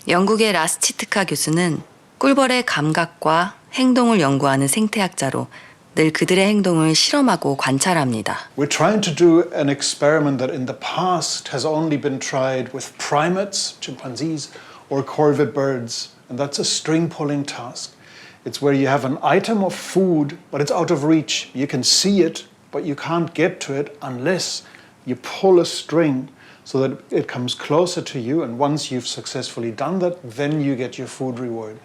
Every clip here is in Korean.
영국의 라스치트카 교수는 꿀벌의 감각과 행동을 연구하는 생태학자로 늘 그들의 행동을 실험하고 관찰합니다. We're trying to do an experiment that in the past has only been tried with primates, chimpanzees, or corvid birds, and that's a string pulling task. It's where you have an item of food, but it's out of reach. You can see it, but you can't get to it unless you pull a string so that it comes closer to you, and once you've successfully done that, then you get your food reward.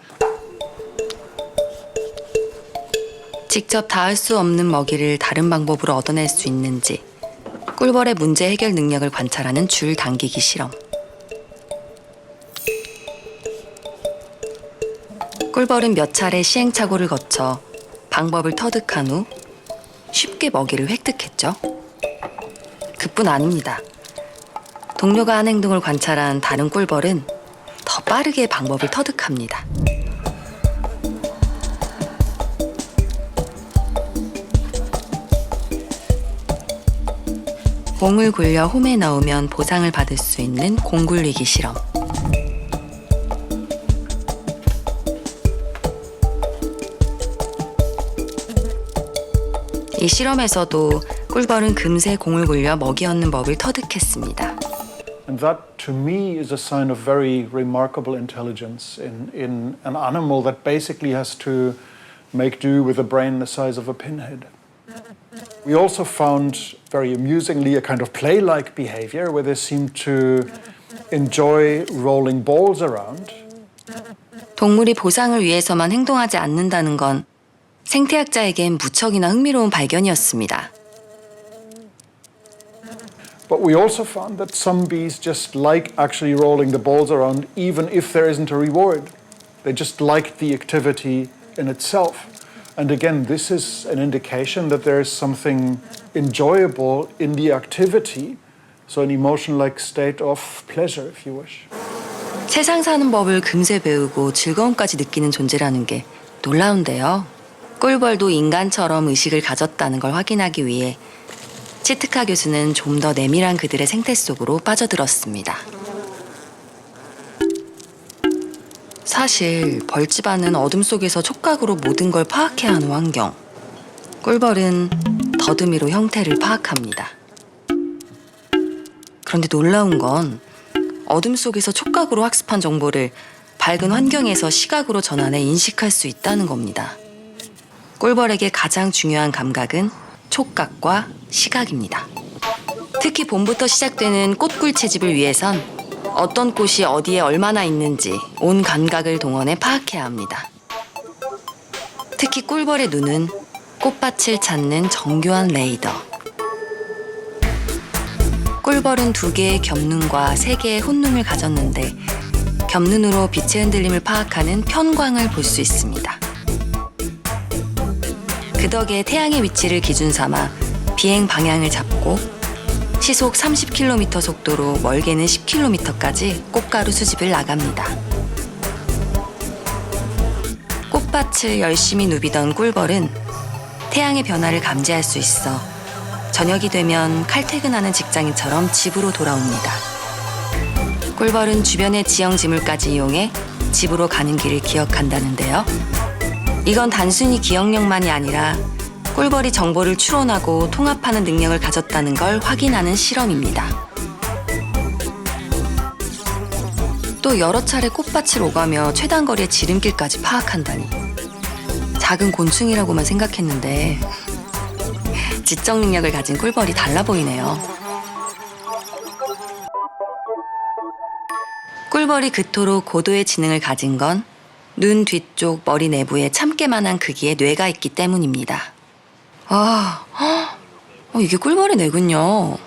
직접 닿을 수 없는 먹이를 다른 방법으로 얻어낼 수 있는지 꿀벌의 문제 해결 능력을 관찰하는 줄 당기기 실험. 꿀벌은 몇 차례 시행착오를 거쳐 방법을 터득한 후 쉽게 먹이를 획득했죠. 그뿐 아닙니다. 동료가 한 행동을 관찰한 다른 꿀벌은 더 빠르게 방법을 터득합니다. 공을 굴려 홈에 넣으면 보상을 받을 수 있는 공 굴리기 실험. 이 실험에서도 꿀벌은 금세 공을 굴려 먹이 얻는 법을 터득했습니다. And that, to me, is a sign of very remarkable intelligence in an animal that basically has to make do with a brain the size of a pinhead. We also found, very amusingly, a kind of play-like behavior where they seem to enjoy rolling balls around. 동물이 보상을 위해서만 행동하지 않는다는 건 생태학자에겐 무척이나 흥미로운 발견이었습니다. But we also found that some bees just like actually rolling the balls around even if there isn't a reward. They just like the activity in itself. And again, this is an indication that there is something enjoyable in the activity, so an emotion-like state of pleasure, if you wish. 세상 사는 법을 금세 배우고 즐거움까지 느끼는 존재라는 게 놀라운데요. 꿀벌도 인간처럼 의식을 가졌다는 걸 확인하기 위해 치트카 교수는 좀 더 내밀한 그들의 생태 속으로 빠져들었습니다. 사실 벌집안은 어둠 속에서 촉각으로 모든 걸 파악해야 하는 환경. 꿀벌은 더듬이로 형태를 파악합니다. 그런데 놀라운 건 어둠 속에서 촉각으로 학습한 정보를 밝은 환경에서 시각으로 전환해 인식할 수 있다는 겁니다. 꿀벌에게 가장 중요한 감각은 촉각과 시각입니다. 특히 봄부터 시작되는 꽃꿀 채집을 위해선 어떤 꽃이 어디에 얼마나 있는지 온 감각을 동원해 파악해야 합니다. 특히 꿀벌의 눈은 꽃밭을 찾는 정교한 레이더. 꿀벌은 2개의 겹눈과 3개의 혼눈을 가졌는데 겹눈으로 빛의 흔들림을 파악하는 편광을 볼 수 있습니다. 그 덕에 태양의 위치를 기준 삼아 비행 방향을 잡고 시속 30km 속도로 멀게는 10km까지 꽃가루 수집을 나갑니다. 꽃밭을 열심히 누비던 꿀벌은 태양의 변화를 감지할 수 있어 저녁이 되면 칼퇴근하는 직장인처럼 집으로 돌아옵니다. 꿀벌은 주변의 지형 지물까지 이용해 집으로 가는 길을 기억한다는데요. 이건 단순히 기억력만이 아니라 꿀벌이 정보를 추론하고 통합하는 능력을 가졌다는 걸 확인하는 실험입니다. 또 여러 차례 꽃밭을 오가며 최단거리의 지름길까지 파악한다니. 작은 곤충이라고만 생각했는데 지적 능력을 가진 꿀벌이 달라 보이네요. 꿀벌이 그토록 고도의 지능을 가진 건 눈 뒤쪽 머리 내부에 참깨만한 크기의 뇌가 있기 때문입니다. 이게 꿀벌의 뇌군요.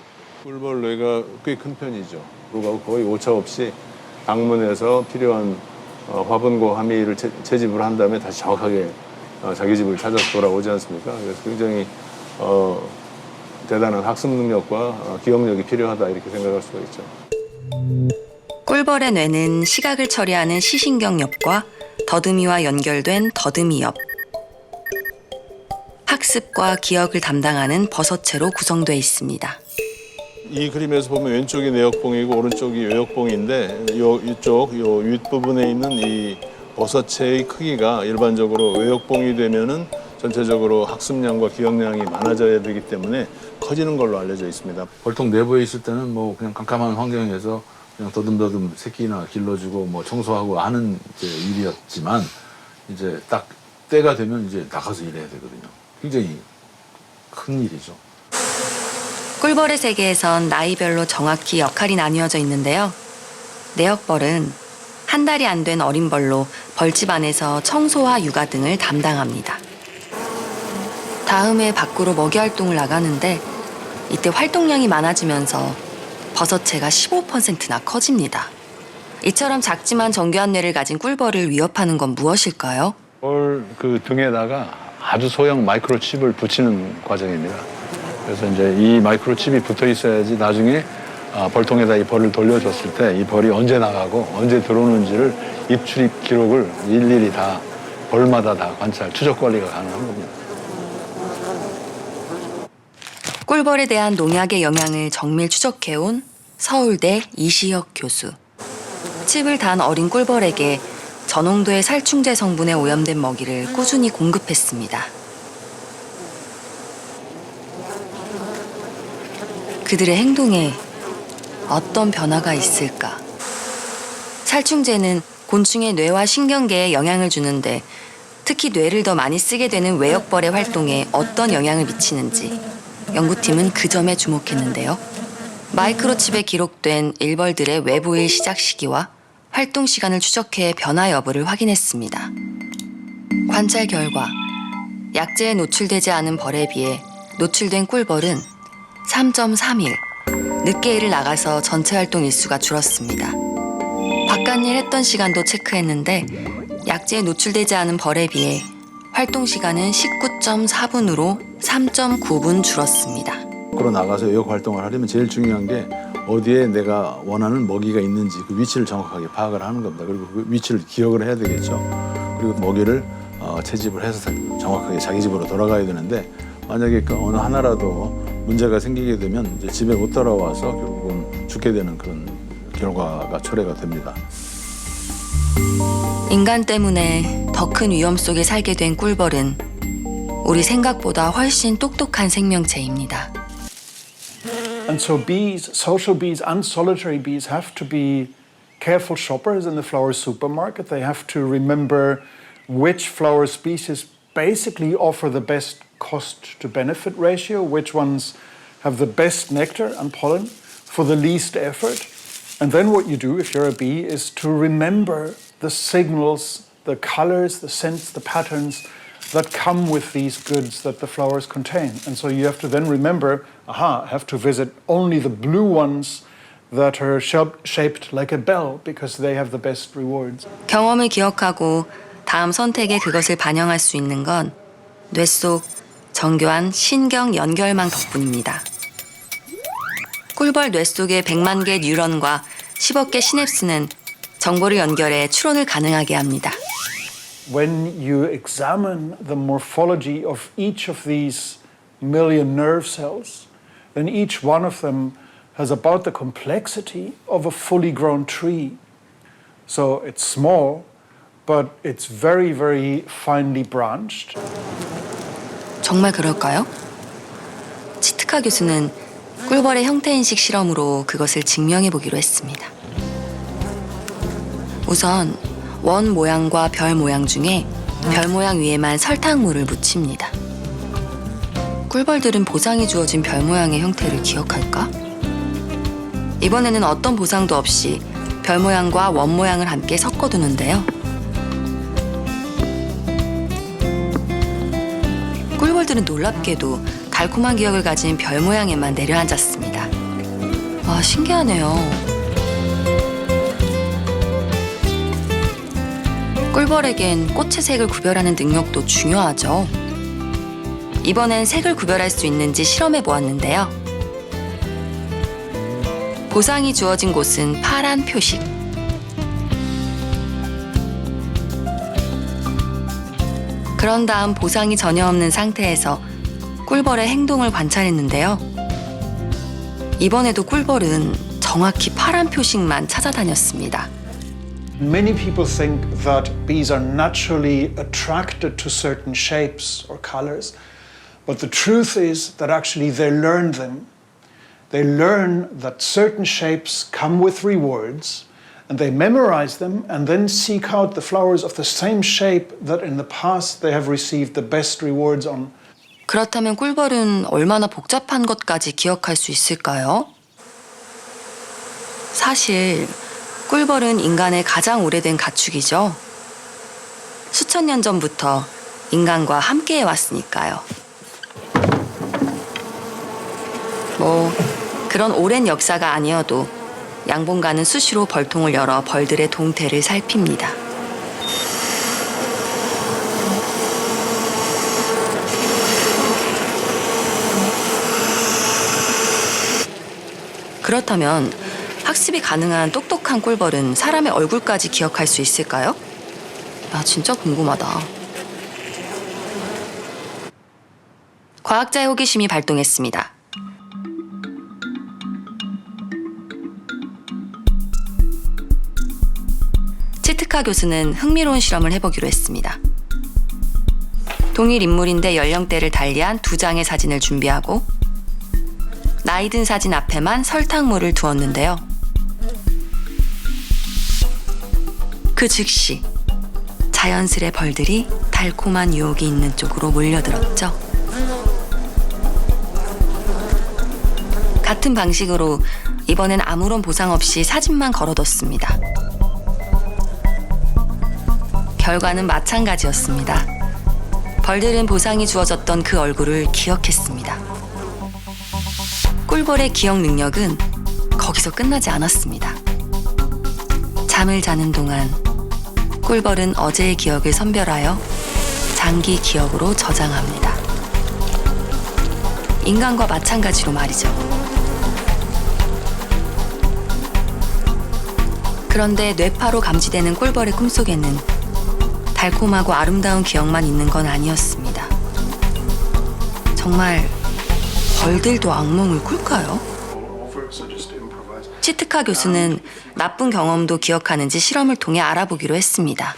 꿀벌 뇌가 꽤 큰 편이죠. 그리고 거의 오차 없이 방문해서 필요한 화분과 화미를 채집을 한 다음에 다시 정확하게 자기 집을 찾아서 돌아오지 않습니까? 그래서 굉장히 대단한 학습 능력과 기억력이 필요하다 이렇게 생각할 수가 있죠. 꿀벌의 뇌는 시각을 처리하는 시신경엽과 더듬이와 연결된 더듬이엽, 학습과 기억을 담당하는 버섯체로 구성되어 있습니다. 이 그림에서 보면 왼쪽이 내역봉이고 오른쪽이 외역봉인데 이쪽 윗부분에 있는 이 버섯체의 크기가 일반적으로 외역봉이 되면은 전체적으로 학습량과 기억량이 많아져야 되기 때문에 커지는 걸로 알려져 있습니다. 벌통 내부에 있을 때는 뭐 그냥 깜깜한 환경에서 그냥 더듬더듬 새끼나 길러주고 뭐 청소하고 하는 이제 일이었지만 이제 딱 때가 되면 이제 나가서 일해야 되거든요. 굉장히 큰 일이죠. 꿀벌의 세계에선 나이별로 정확히 역할이 나뉘어져 있는데요. 내역벌은 한 달이 안 된 어린 벌로 벌집 안에서 청소와 육아 등을 담당합니다. 다음에 밖으로 먹이 활동을 나가는데 이때 활동량이 많아지면서 버섯체가 15%나 커집니다. 이처럼 작지만 정교한 뇌를 가진 꿀벌을 위협하는 건 무엇일까요? 벌 그 등에다가 아주 소형 마이크로칩을 붙이는 과정입니다. 그래서 이제 이 마이크로칩이 붙어 있어야지 나중에 벌통에다 이 벌을 돌려줬을 때 이 벌이 언제 나가고 언제 들어오는지를 입출입 기록을 일일이 다 벌마다 다 관찰, 추적 관리가 가능한 겁니다. 꿀벌에 대한 농약의 영향을 정밀 추적해온 서울대 이시혁 교수. 칩을 단 어린 꿀벌에게 저농도의 살충제 성분에 오염된 먹이를 꾸준히 공급했습니다. 그들의 행동에 어떤 변화가 있을까? 살충제는 곤충의 뇌와 신경계에 영향을 주는데 특히 뇌를 더 많이 쓰게 되는 외역벌의 활동에 어떤 영향을 미치는지 연구팀은 그 점에 주목했는데요. 마이크로칩에 기록된 일벌들의 외부일 시작 시기와 활동 시간을 추적해 변화 여부를 확인했습니다. 관찰 결과 약재에 노출되지 않은 벌에 비해 노출된 꿀벌은 3.3일 늦게 일을 나가서 전체 활동 일수가 줄었습니다. 바깥일 했던 시간도 체크했는데 약재에 노출되지 않은 벌에 비해 활동 시간은 19.4분으로 3.9분 줄었습니다. 밖으로 나가서 외역 활동을 하려면 제일 중요한 게 어디에 내가 원하는 먹이가 있는지 그 위치를 정확하게 파악을 하는 겁니다. 그리고 그 위치를 기억을 해야 되겠죠. 그리고 먹이를 채집을 해서 정확하게 자기 집으로 돌아가야 되는데 만약에 그 어느 하나라도 문제가 생기게 되면 이제 집에 못 돌아와서 결국은 죽게 되는 그런 결과가 초래가 됩니다. 인간 때문에 더 큰 위험 속에 살게 된 꿀벌은 우리 생각보다 훨씬 똑똑한 생명체입니다. And so bees, social bees and solitary bees have to be careful shoppers in the flower supermarket. They have to remember which flower species basically offer the best cost to benefit ratio, which ones have the best nectar and pollen for the least effort. And then what you do if you're a bee is to remember the signals, the colors, the scents, the patterns that come with these goods that the flowers contain. And so you have to then remember, I have to visit only the blue ones that are shaped like a bell because they have the best rewards. 경험을 기억하고 다음 선택에 그것을 반영할 수 있는 건 뇌 속 정교한 신경 연결망 덕분입니다. 꿀벌 뇌 속의 100만 개 뉴런과 10억 개 시냅스는 정보를 연결해 추론을 가능하게 합니다. When you examine the morphology of each of these million nerve cells, then each one of them has about the complexity of a fully grown tree. So it's small, but it's very, very finely branched. 정말 그럴까요? 치트카 교수는 꿀벌의 형태인식 실험으로 그것을 증명해 보기로 했습니다. 우선 원 모양과 별 모양 중에 별 모양 위에만 설탕물을 묻힙니다. 꿀벌들은 보상이 주어진 별 모양의 형태를 기억할까? 이번에는 어떤 보상도 없이 별 모양과 원 모양을 함께 섞어두는데요. 꿀벌들은 놀랍게도 달콤한 기억을 가진 별 모양에만 내려앉았습니다. 와, 신기하네요. 꿀벌에겐 꽃의 색을 구별하는 능력도 중요하죠. 이번엔 색을 구별할 수 있는지 실험해 보았는데요. 보상이 주어진 곳은 파란 표식. 그런 다음 보상이 전혀 없는 상태에서 꿀벌의 행동을 관찰했는데요. 이번에도 꿀벌은 정확히 파란 표식만 찾아다녔습니다. Many people think that bees are naturally attracted to certain shapes or colors, but the truth is that actually they learn them. They learn that certain shapes come with rewards, and they memorize them and then seek out the flowers of the same shape that in the past they have received the best rewards on. 그렇다면 꿀벌은 얼마나 복잡한 것까지 기억할 수 있을까요? 사실 꿀벌은 인간의 가장 오래된 가축이죠. 수천 년 전부터 인간과 함께해 왔으니까요. 뭐 그런 오랜 역사가 아니어도 양봉가는 수시로 벌통을 열어 벌들의 동태를 살핍니다. 그렇다면 학습이 가능한 똑똑한 꿀벌은 사람의 얼굴까지 기억할 수 있을까요? 나 진짜 궁금하다. 과학자의 호기심이 발동했습니다. 치트카 교수는 흥미로운 실험을 해보기로 했습니다. 동일 인물인데 연령대를 달리한 2장의 사진을 준비하고 나이 든 사진 앞에만 설탕물을 두었는데요. 그 즉시 자연스레 벌들이 달콤한 유혹이 있는 쪽으로 몰려들었죠. 같은 방식으로 이번엔 아무런 보상 없이 사진만 걸어뒀습니다. 결과는 마찬가지였습니다. 벌들은 보상이 주어졌던 그 얼굴을 기억했습니다. 꿀벌의 기억 능력은 거기서 끝나지 않았습니다. 잠을 자는 동안 꿀벌은 어제의 기억을 선별하여 장기 기억으로 저장합니다. 인간과 마찬가지로 말이죠. 그런데 뇌파로 감지되는 꿀벌의 꿈속에는 달콤하고 아름다운 기억만 있는 건 아니었습니다. 정말 벌들도 악몽을 꿀까요? 치트카 교수는 나쁜 경험도 기억하는지 실험을 통해 알아보기로 했습니다.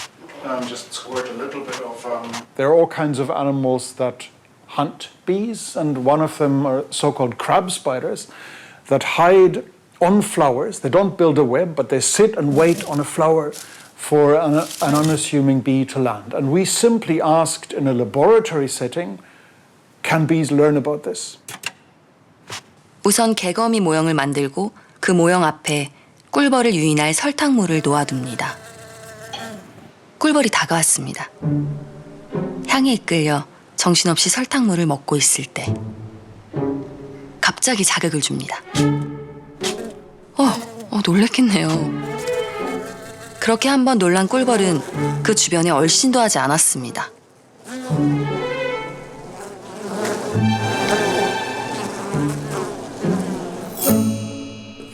There are all kinds of animals that hunt bees, and one of them are so-called crab spiders that hide on flowers. They don't build a web, but they sit and wait on a flower for an unassuming bee to land. And we simply asked in a laboratory setting, can bees learn about this? 우선 개거미 모형을 만들고 그 모형 앞에 꿀벌을 유인할 설탕물을 놓아둡니다. 꿀벌이 다가왔습니다. 향에 이끌려 정신없이 설탕물을 먹고 있을 때 갑자기 자극을 줍니다. 놀랬겠네요. 그렇게 한번 놀란 꿀벌은 그 주변에 얼씬도 하지 않았습니다.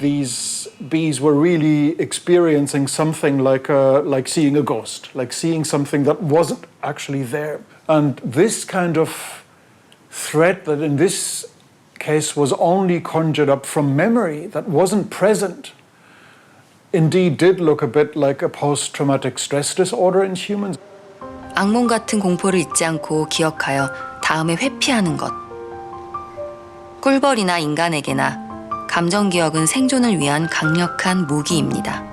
These bees were really experiencing something like seeing a ghost, like seeing something that wasn't actually there. And this kind of threat that in this case was only conjured up from memory, that wasn't present, indeed did look a bit like a post-traumatic stress disorder in humans. 악몽 같은 공포를 잊지 않고 기억하여 다음에 회피하는 것. 꿀벌이나 인간에게나 감정 기억은 생존을 위한 강력한 무기입니다.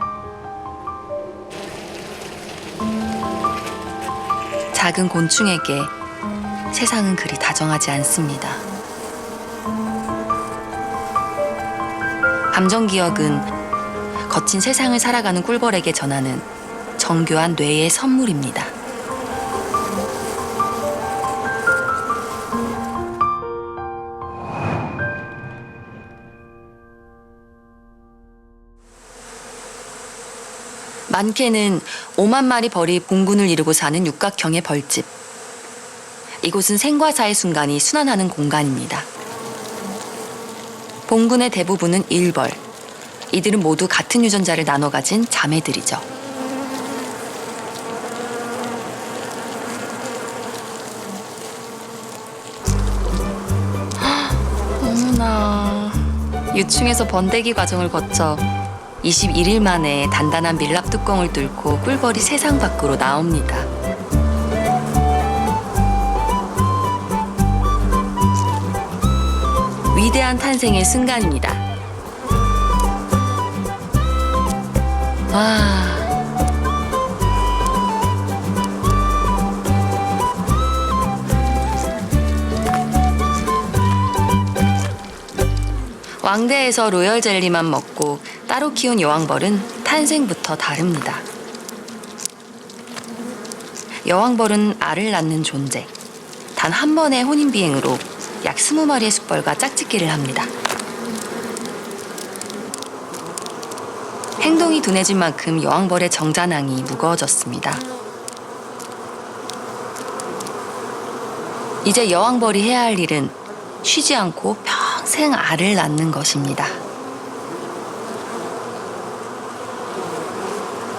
작은 곤충에게 세상은 그리 다정하지 않습니다. 감정 기억은 거친 세상을 살아가는 꿀벌에게 전하는 정교한 뇌의 선물입니다. 만케는 5만 마리 벌이 봉군을 이루고 사는 육각형의 벌집. 이곳은 생과 사의 순간이 순환하는 공간입니다. 봉군의 대부분은 일벌. 이들은 모두 같은 유전자를 나눠 가진 자매들이죠. 어머나, 유충에서 번데기 과정을 거쳐 21일 만에 단단한 밀랍 뚜껑을 뚫고 꿀벌이 세상 밖으로 나옵니다. 위대한 탄생의 순간입니다. 와. 왕대에서 로열 젤리만 먹고 따로 키운 여왕벌은 탄생부터 다릅니다. 여왕벌은 알을 낳는 존재. 단 한 번의 혼인비행으로 약 20마리의 숫벌과 짝짓기를 합니다. 행동이 둔해진 만큼 여왕벌의 정자낭이 무거워졌습니다. 이제 여왕벌이 해야 할 일은 쉬지 않고 평생 알을 낳는 것입니다.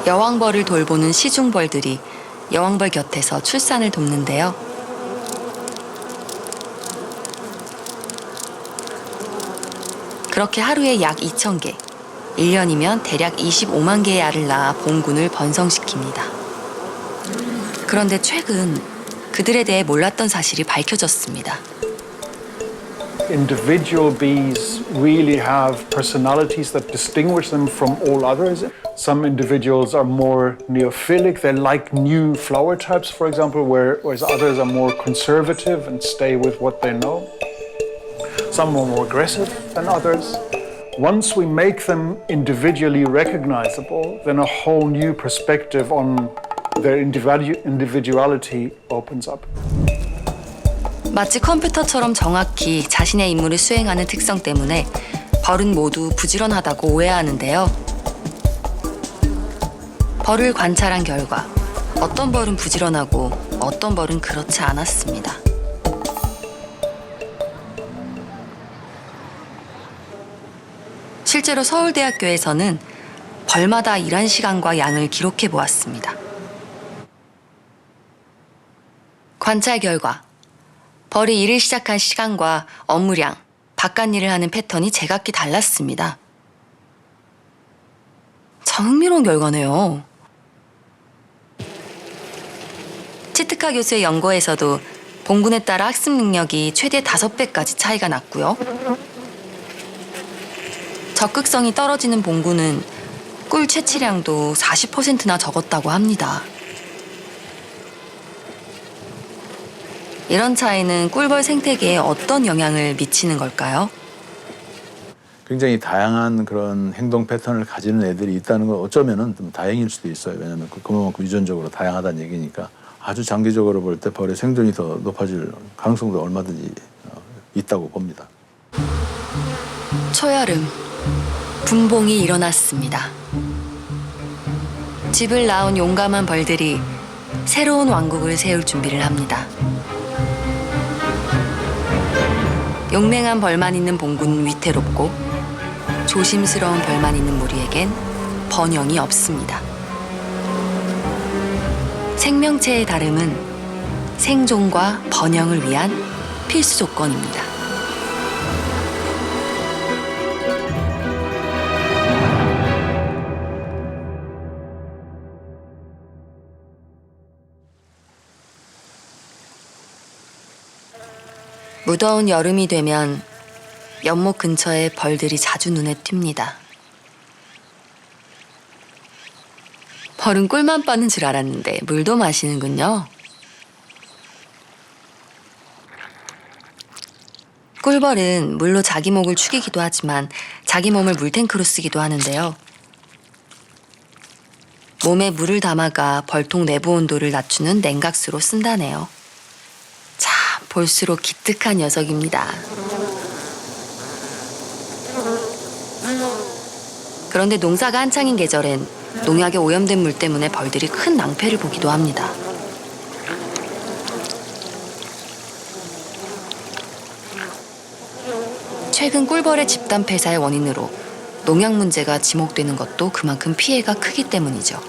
여왕벌을 돌보는 시중벌들이 여왕벌 곁에서 출산을 돕는데요. 그렇게 하루에 약 2,000개, 1년이면 대략 25만 개의 알을 낳아 봉군을 번성시킵니다. 그런데 최근 그들에 대해 몰랐던 사실이 밝혀졌습니다. Individual bees really have personalities that distinguish them from all others. Some individuals are more neophilic, they like new flower types, for example, whereas others are more conservative and stay with what they know. Some are more aggressive than others. Once we make them individually recognizable, then a whole new perspective on their individuality opens up. 마치 컴퓨터처럼 정확히 자신의 임무를 수행하는 특성 때문에 벌은 모두 부지런하다고 오해하는데요. 벌을 관찰한 결과 어떤 벌은 부지런하고 어떤 벌은 그렇지 않았습니다. 실제로 서울대학교에서는 벌마다 일한 시간과 양을 기록해 보았습니다. 관찰 결과 벌이 일을 시작한 시간과 업무량, 바깥 일을 하는 패턴이 제각기 달랐습니다. 참 흥미로운 결과네요. 치트카 교수의 연구에서도 봉군에 따라 학습 능력이 최대 5배까지 차이가 났고요. 적극성이 떨어지는 봉군은 꿀 채취량도 40%나 적었다고 합니다. 이런 차이는 꿀벌 생태계에 어떤 영향을 미치는 걸까요? 굉장히 다양한 그런 행동 패턴을 가지는 애들이 있다는 건 어쩌면은 좀 다행일 수도 있어요. 왜냐하면 그만큼 유전적으로 다양하다는 얘기니까 아주 장기적으로 볼 때 벌의 생존이 더 높아질 가능성도 얼마든지 있다고 봅니다. 초여름, 분봉이 일어났습니다. 집을 나온 용감한 벌들이 새로운 왕국을 세울 준비를 합니다. 용맹한 벌만 있는 봉군은 위태롭고 조심스러운 벌만 있는 무리에겐 번영이 없습니다. 생명체의 다름은 생존과 번영을 위한 필수 조건입니다. 무더운 여름이 되면 연못 근처에 벌들이 자주 눈에 띕니다. 벌은 꿀만 빠는 줄 알았는데 물도 마시는군요. 꿀벌은 물로 자기 목을 축이기도 하지만 자기 몸을 물탱크로 쓰기도 하는데요. 몸에 물을 담아가 벌통 내부 온도를 낮추는 냉각수로 쓴다네요. 참 볼수록 기특한 녀석입니다. 그런데 농사가 한창인 계절엔 농약에 오염된 물 때문에 벌들이 큰 낭패를 보기도 합니다. 최근 꿀벌의 집단 폐사의 원인으로 농약 문제가 지목되는 것도 그만큼 피해가 크기 때문이죠.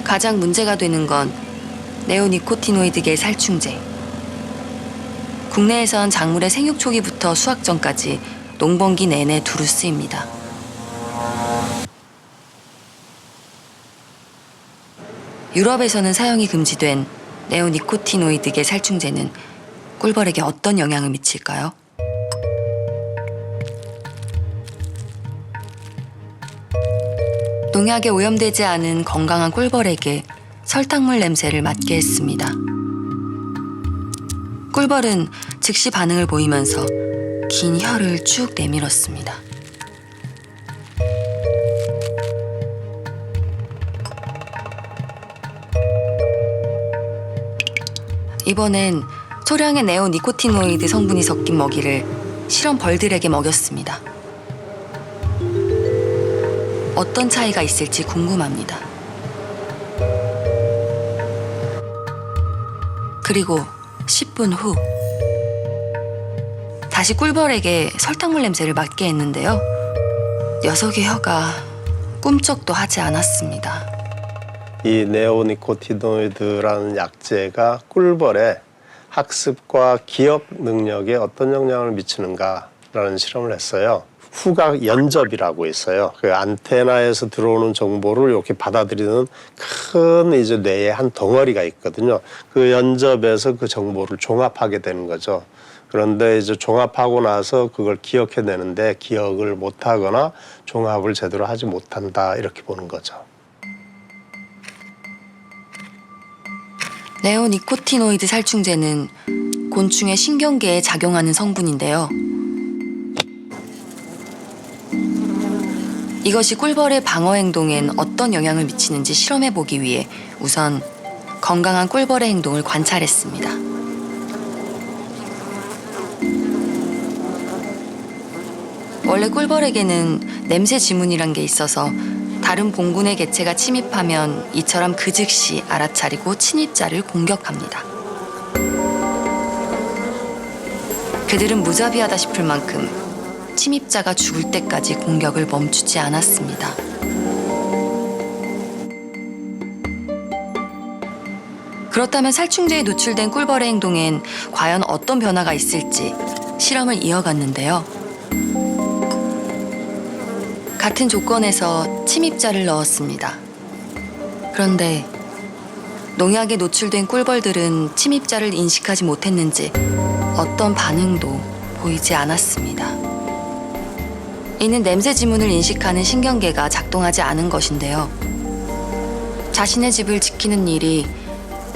가장 문제가 되는 건 네오니코티노이드계 살충제. 국내에선 작물의 생육 초기부터 수확 전까지 농번기 내내 두루 쓰입니다. 유럽에서는 사용이 금지된 네오니코티노이드계 살충제는 꿀벌에게 어떤 영향을 미칠까요? 농약에 오염되지 않은 건강한 꿀벌에게 설탕물 냄새를 맡게 했습니다. 꿀벌은 즉시 반응을 보이면서 긴 혀를 쭉 내밀었습니다. 이번엔 소량의 네오니코티노이드 성분이 섞인 먹이를 실험 벌들에게 먹였습니다. 어떤 차이가 있을지 궁금합니다. 그리고 10분 후 다시 꿀벌에게 설탕물 냄새를 맡게 했는데요. 녀석의 혀가 꿈쩍도 하지 않았습니다. 이 네오니코티노이드라는 약재가 꿀벌의 학습과 기억 능력에 어떤 영향을 미치는가라는 실험을 했어요. 후각 연접이라고 있어요. 그 안테나에서 들어오는 정보를 이렇게 받아들이는 큰 이제 뇌의 한 덩어리가 있거든요. 그 연접에서 그 정보를 종합하게 되는 거죠. 그런데 이제 종합하고 나서 그걸 기억해내는데 기억을 못하거나 종합을 제대로 하지 못한다 이렇게 보는 거죠. 네오니코티노이드 살충제는 곤충의 신경계에 작용하는 성분인데요. 이것이 꿀벌의 방어 행동엔 어떤 영향을 미치는지 실험해보기 위해 우선 건강한 꿀벌의 행동을 관찰했습니다. 원래 꿀벌에게는 냄새 지문이란 게 있어서 다른 봉군의 개체가 침입하면 이처럼 그 즉시 알아차리고 침입자를 공격합니다. 그들은 무자비하다 싶을 만큼 침입자가 죽을 때까지 공격을 멈추지 않았습니다. 그렇다면 살충제에 노출된 꿀벌의 행동엔 과연 어떤 변화가 있을지 실험을 이어갔는데요. 같은 조건에서 침입자를 넣었습니다. 그런데 농약에 노출된 꿀벌들은 침입자를 인식하지 못했는지 어떤 반응도 보이지 않았습니다. 이는 냄새 지문을 인식하는 신경계가 작동하지 않은 것인데요. 자신의 집을 지키는 일이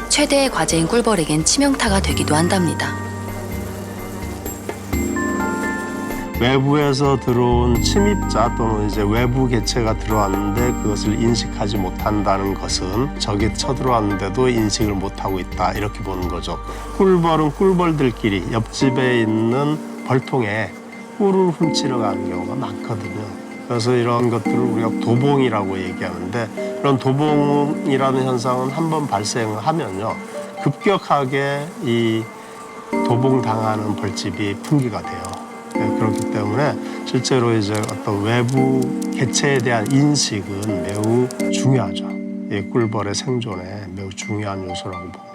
최대의 과제인 꿀벌에겐 치명타가 되기도 한답니다. 외부에서 들어온 침입자 또는 이제 외부 개체가 들어왔는데 그것을 인식하지 못한다는 것은 적이 쳐들어왔는데도 인식을 못하고 있다 이렇게 보는 거죠. 꿀벌은 꿀벌들끼리 옆집에 있는 벌통에 꿀을 훔치러 가는 경우가 많거든요. 그래서 이런 것들을 우리가 도봉이라고 얘기하는데 이런 도봉이라는 현상은 한번 발생하면요. 급격하게 이 도봉당하는 벌집이 풍기가 돼요. 그렇기 때문에 실제로 이제 어떤 외부 개체에 대한 인식은 매우 중요하죠. 이 꿀벌의 생존에 매우 중요한 요소라고 봅니다.